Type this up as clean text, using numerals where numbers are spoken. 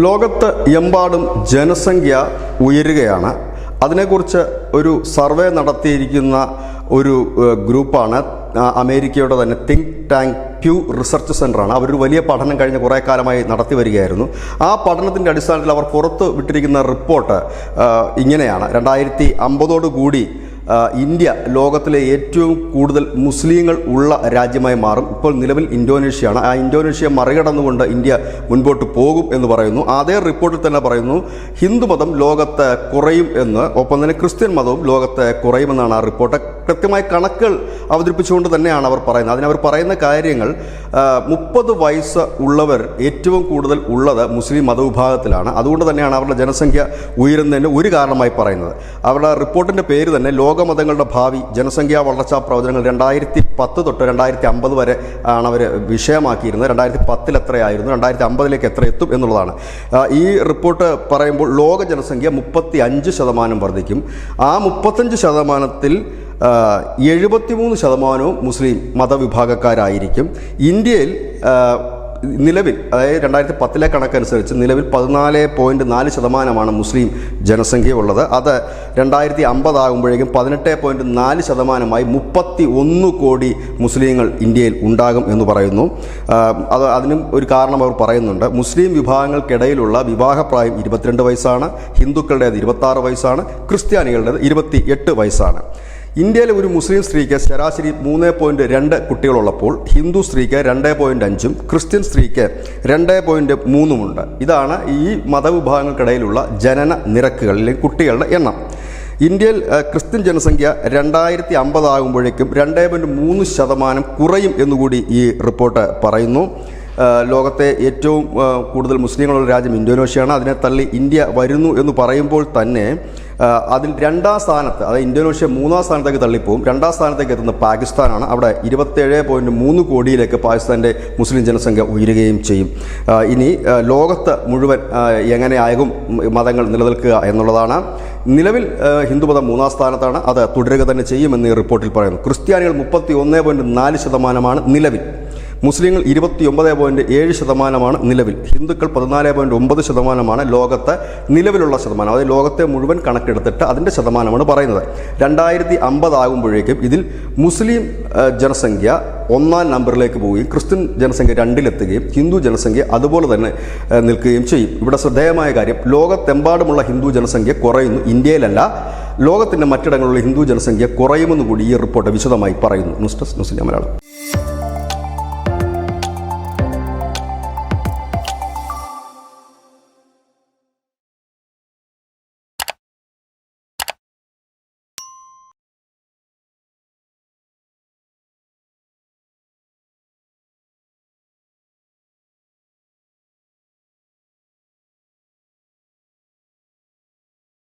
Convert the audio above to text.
ലോകത്ത് എമ്പാടും ജനസംഖ്യ ഉയരുകയാണ്. അതിനെക്കുറിച്ച് ഒരു സർവേ നടത്തിയിരിക്കുന്ന ഒരു ഗ്രൂപ്പാണ് അമേരിക്കയുടെ തന്നെ തിങ്ക് ടാങ്ക് പ്യൂ റിസർച്ച് സെൻ്ററാണ്. അവരൊരു വലിയ പഠനം കഴിഞ്ഞ കുറേ കാലമായി നടത്തി വരികയായിരുന്നു. ആ പഠനത്തിൻ്റെ അടിസ്ഥാനത്തിൽ അവർ പുറത്ത് വിട്ടിരിക്കുന്ന റിപ്പോർട്ട് ഇങ്ങനെയാണ്: 2050 ഇന്ത്യ ലോകത്തിലെ ഏറ്റവും കൂടുതൽ മുസ്ലിങ്ങൾ ഉള്ള രാജ്യമായി മാറും. ഇപ്പോൾ നിലവിൽ ഇന്തോനേഷ്യയാണ്. ആ ഇന്തോനേഷ്യ മറികടന്നുകൊണ്ട് ഇന്ത്യ മുൻപോട്ട് പോകും എന്ന് പറയുന്നു. അതേ റിപ്പോർട്ടിൽ തന്നെ പറയുന്നു ഹിന്ദുമതം ലോകത്ത് കുറയും എന്ന്, ഒപ്പം തന്നെ ക്രിസ്ത്യൻ മതവും ലോകത്ത് കുറയുമെന്നാണ് ആ റിപ്പോർട്ട്. കൃത്യമായ കണക്കുകൾ അവതരിപ്പിച്ചുകൊണ്ട് തന്നെയാണ് അവർ പറയുന്നത്. അതിനവർ പറയുന്ന കാര്യങ്ങൾ 30 വയസ്സ് ഉള്ളവർ ഏറ്റവും കൂടുതൽ ഉള്ളത് മുസ്ലിം മതവിഭാഗത്തിലാണ്. അതുകൊണ്ട് തന്നെയാണ് അവരുടെ ജനസംഖ്യ ഉയരുന്നതിന് ഒരു കാരണമായി പറയുന്നത്. അവരുടെ റിപ്പോർട്ടിൻ്റെ പേര് തന്നെ ലോകമതങ്ങളുടെ ഭാവി ജനസംഖ്യാ വളർച്ചാ പ്രവചനങ്ങൾ 2010 തൊട്ട് 2050 വരെ ആണ് അവർ വിഷയമാക്കിയിരുന്നത്. 2010 എത്രയായിരുന്നു, 2050 എത്ര എത്തും എന്നുള്ളതാണ്. ഈ റിപ്പോർട്ട് പറയുമ്പോൾ ലോക ജനസംഖ്യ 35% വർദ്ധിക്കും. ആ 35%-ൽ 73% മുസ്ലിം മതവിഭാഗക്കാരായിരിക്കും. ഇന്ത്യയിൽ നിലവിൽ, അതായത് 2010 കണക്കനുസരിച്ച് നിലവിൽ 14.4% മുസ്ലിം ജനസംഖ്യ ഉള്ളത്. അത് 2050 ആകുമ്പോഴേക്കും 18.4%-മായി 31 കോടി മുസ്ലിങ്ങൾ ഇന്ത്യയിൽ ഉണ്ടാകും എന്ന് പറയുന്നു. അതിനും ഒരു കാരണം അവർ പറയുന്നുണ്ട്. മുസ്ലിം വിഭാഗങ്ങൾക്കിടയിലുള്ള വിവാഹപ്രായം 22 വയസ്സാണ്, ഹിന്ദുക്കളുടേത് 26 വയസ്സാണ്, ക്രിസ്ത്യാനികളുടേത് 28 വയസ്സാണ്. ഇന്ത്യയിലെ ഒരു മുസ്ലിം സ്ത്രീക്ക് ശരാശരി 3.2 കുട്ടികളുള്ളപ്പോൾ ഹിന്ദു സ്ത്രീക്ക് 2.5-ഉം ക്രിസ്ത്യൻ സ്ത്രീക്ക് 2.3-ഉമുണ്ട്. ഇതാണ് ഈ മതവിഭാഗങ്ങൾക്കിടയിലുള്ള ജനന നിരക്കുകൾ, അല്ലെങ്കിൽ കുട്ടികളുടെ എണ്ണം. ഇന്ത്യയിൽ ക്രിസ്ത്യൻ ജനസംഖ്യ 2050 ആകുമ്പോഴേക്കും 2.3% കുറയും എന്നുകൂടി ഈ റിപ്പോർട്ട് പറയുന്നു. ലോകത്തെ ഏറ്റവും കൂടുതൽ മുസ്ലിങ്ങളുള്ള രാജ്യം ഇന്തോനേഷ്യയാണ്. അതിനെ തള്ളി ഇന്ത്യ വരുന്നു എന്ന് പറയുമ്പോൾ തന്നെ അതിൽ 2ാം സ്ഥാനത്ത്, അതായത് ഇന്തോനേഷ്യ 3ാം സ്ഥാനത്തേക്ക് തള്ളിപ്പോവും. 2ാം സ്ഥാനത്തേക്ക് എത്തുന്ന പാകിസ്ഥാനാണ്. അവിടെ 27.3 കോടിയിലേക്ക് പാകിസ്ഥാൻ്റെ മുസ്ലിം ജനസംഖ്യ ഉയരുകയും ചെയ്യും. ഇനി ലോകത്ത് മുഴുവൻ എങ്ങനെയാകും മതങ്ങൾ നിലനിൽക്കുക എന്നുള്ളതാണ്. നിലവിൽ ഹിന്ദുമതം 3ാം സ്ഥാനത്താണ്. അത് തുടരുക തന്നെ ചെയ്യുമെന്ന് ഈ റിപ്പോർട്ടിൽ പറയുന്നു. ക്രിസ്ത്യാനികൾ 31.4%-മാണ് നിലവിൽ. മുസ്ലിങ്ങൾ 29.7%-മാണ് നിലവിൽ. ഹിന്ദുക്കൾ 14.9%-മാണ് ലോകത്തെ നിലവിലുള്ള ശതമാനം. അതായത് ലോകത്തെ മുഴുവൻ കണക്കെടുത്തിട്ട് അതിൻ്റെ ശതമാനമാണ് പറയുന്നത്. 2050 ആകുമ്പോഴേക്കും ഇതിൽ മുസ്ലിം ജനസംഖ്യ 1ാം നമ്പറിലേക്ക് പോവുകയും ക്രിസ്ത്യൻ ജനസംഖ്യ 2-ലെത്തുകയും ഹിന്ദു ജനസംഖ്യ അതുപോലെ തന്നെ നിൽക്കുകയും ചെയ്യും. ഇവിടെ ശ്രദ്ധേയമായ കാര്യം, ലോകത്തെമ്പാടുമുള്ള ഹിന്ദു ജനസംഖ്യ കുറയുന്നു, ഇന്ത്യയിലല്ല. ലോകത്തിൻ്റെ മറ്റിടങ്ങളിലുള്ള ഹിന്ദു ജനസംഖ്യ കുറയുമെന്ന് കൂടി ഈ റിപ്പോർട്ട് വിശദമായി പറയുന്നു. News desk news India Malayalam.